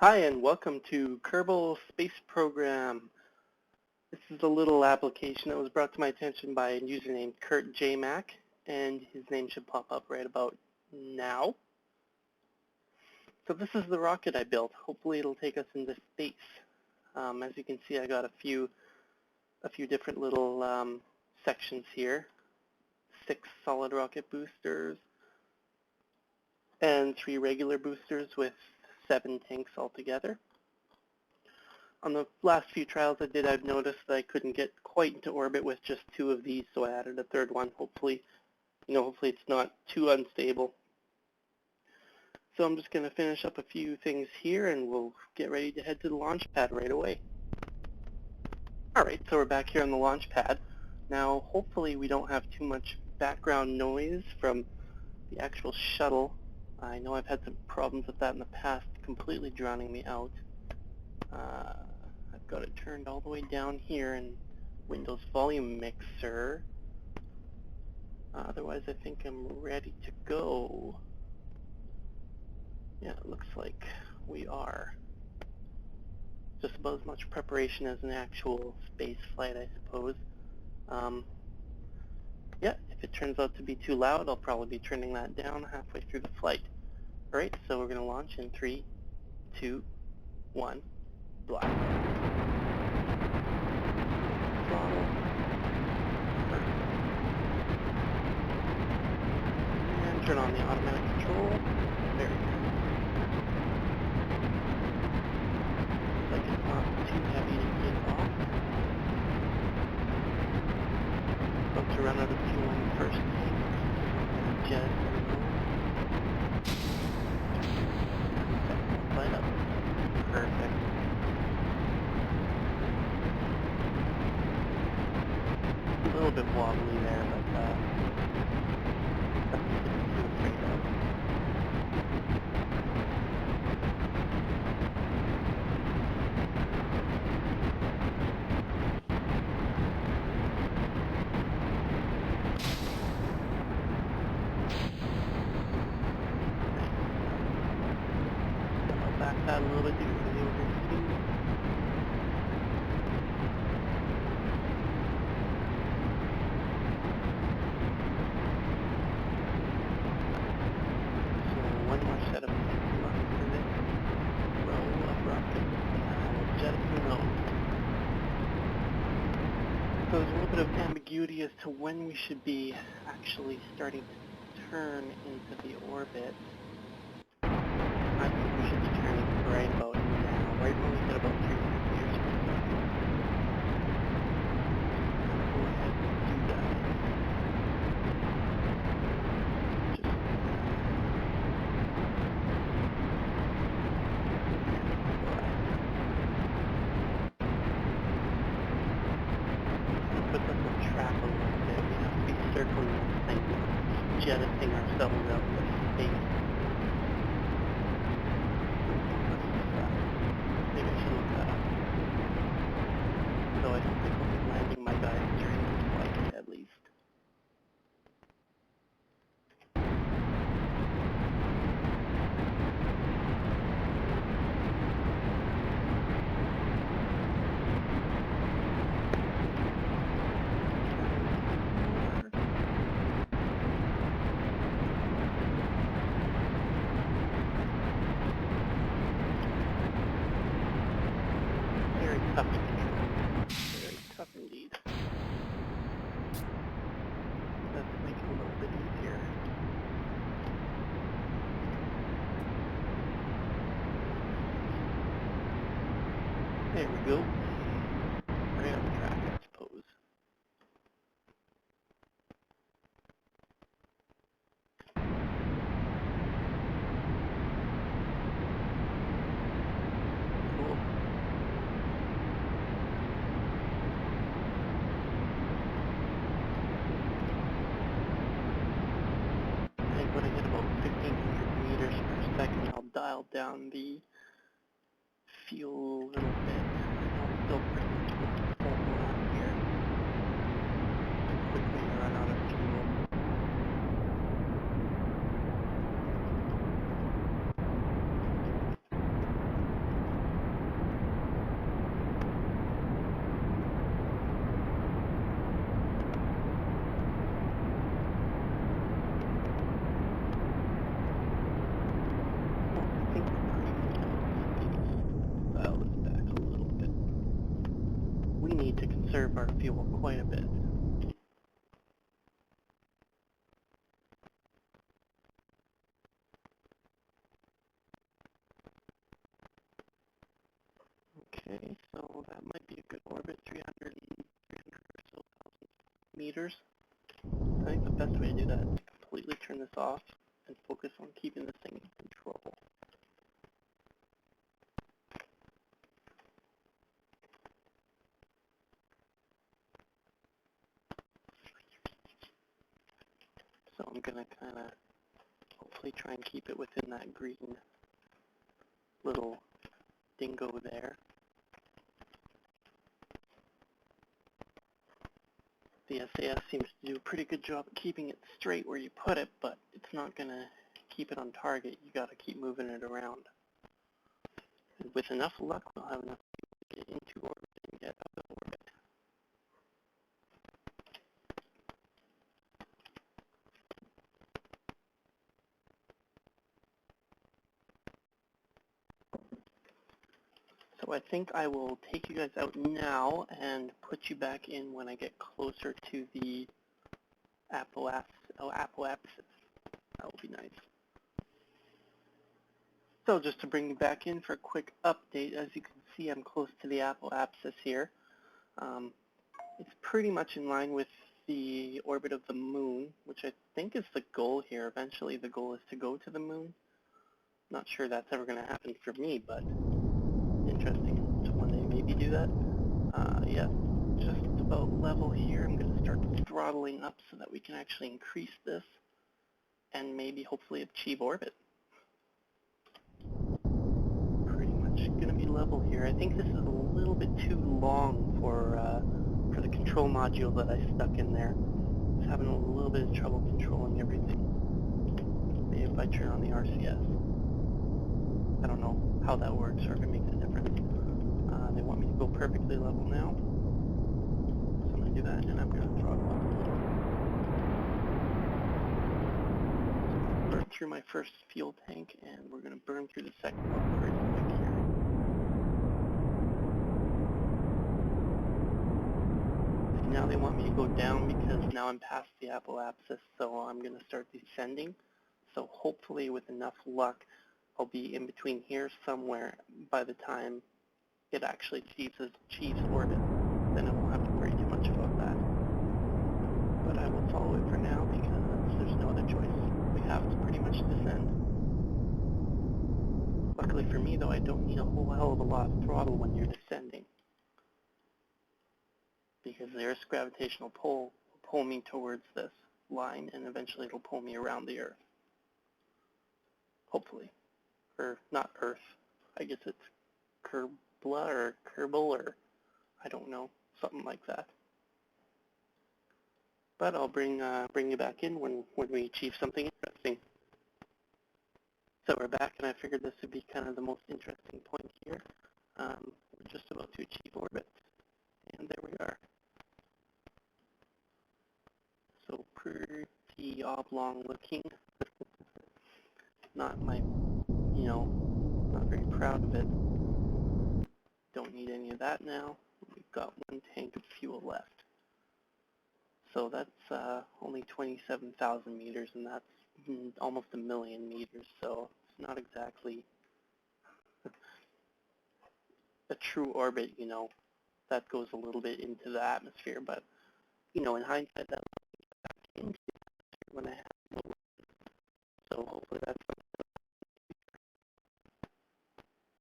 Hi, and welcome to Kerbal Space Program. This is a little application that was brought to my attention by a user named Kurt J. Mack, and his name should pop up right about now. So this is the rocket I built. Hopefully it'll take us into space. As you can see, I got a few different little sections here. 6 solid rocket boosters and 3 regular boosters with 7 tanks altogether. On the last few trials I did, I've noticed that I couldn't get quite into orbit with just 2 of these, so I added a 3rd one. Hopefully it's not too unstable. So I'm just going to finish up a few things here, and we'll get ready to head to the launch pad right away. Alright, so we're back here on the launch pad. Now, hopefully we don't have too much background noise from the actual shuttle. I know I've had some problems with that in the past, completely drowning me out. I've got it turned all the way down here in Windows Volume Mixer. Otherwise, I think I'm ready to go. Yeah, it looks like we are. Just about as much preparation as an actual space flight, I suppose. Yeah, if it turns out to be too loud, I'll probably be turning that down halfway through the flight. Alright, so we're going to launch in 3, 2, 1, blast. Throttle. And turn on the automatic control. Very good. Looks like it's not too heavy to get off. About to run out of fuel on the first tank. Jet light up. Perfect. A little bit wobbly there, but nothing to be too afraid of. I'll back that a little bit to get rid of the overheating. One more set of tanks left for this row of rockets, and I will jettison those. So there's a little bit of ambiguity as to when we should be actually starting to turn into the orbit. I think we should be turning right about now, right when we get about 300 meters per second. Go ahead and do that. Puts us on track a little bit. We have to be circling this thing, jettisoning ourselves out into space. Maybe I should look that up. Though I don't think I'll be landing my guys during this flight, at least. Tough to control. Very tough indeed. Let's make it a little bit easier. There we go. Right on track, I suppose. Cool. When I hit about 1,500 meters per second, I'll dial down the fuel a little bit. I know I'm still pretty much going full blast here. Quickly run out of fuel. conserve our fuel quite a bit. Okay, so that might be a good orbit, 300 or so thousand meters. I think the best way to do that is to completely turn this off and focus on keeping this thing in control. So I'm going to kind of hopefully try and keep it within that green little dingo there. The SAS seems to do a pretty good job of keeping it straight where you put it, but it's not going to keep it on target. You got to keep moving it around. And with enough luck, we'll have enough to get into orbit and get out of orbit. So I think I will take you guys out now and put you back in when I get closer to the apoapsis. That will be nice. So just to bring you back in for a quick update, as you can see, I'm close to the apoapsis here. It's pretty much in line with the orbit of the moon, which I think is the goal here. Eventually the goal is to go to the moon. Not sure that's ever going to happen for me, but interesting to one day maybe do that. Yeah, just about level here. I'm going to start throttling up so that we can actually increase this and maybe hopefully achieve orbit. Pretty much going to be level here. I think this is a little bit too long for the control module that I stuck in there. It's having a little bit of trouble controlling everything. Maybe if I turn on the RCS. I don't know how that works or if it makes a difference. They want me to go perfectly level now. So I'm going to do that, and I'm going to throttle up a little. So I'm going to burn through my first fuel tank, and we're going to burn through the second one pretty quick here. And now they want me to go down because now I'm past the apoapsis, so I'm going to start descending. So hopefully with enough luck, I'll be in between here somewhere by the time it actually achieves orbit. Then I won't have to worry too much about that. But I will follow it for now because there's no other choice. We have to pretty much descend. Luckily for me though, I don't need a whole hell of a lot of throttle when you're descending, because the Earth's gravitational pull will pull me towards this line and eventually it'll pull me around the Earth. Hopefully. Or not Earth. I guess it's Kerbal or Kerbal or I don't know, something like that. But I'll bring you back in when we achieve something interesting. So we're back, and I figured this would be kind of the most interesting point here. We're just about to achieve orbit, and there we are. So pretty oblong looking. Not my, not very proud of it. Don't need any of that now. We've got one tank of fuel left. So that's only 27,000 meters, and that's almost 1 million meters, so it's not exactly a true orbit, that goes a little bit into the atmosphere, but, in hindsight, that into when I have no. So hopefully that's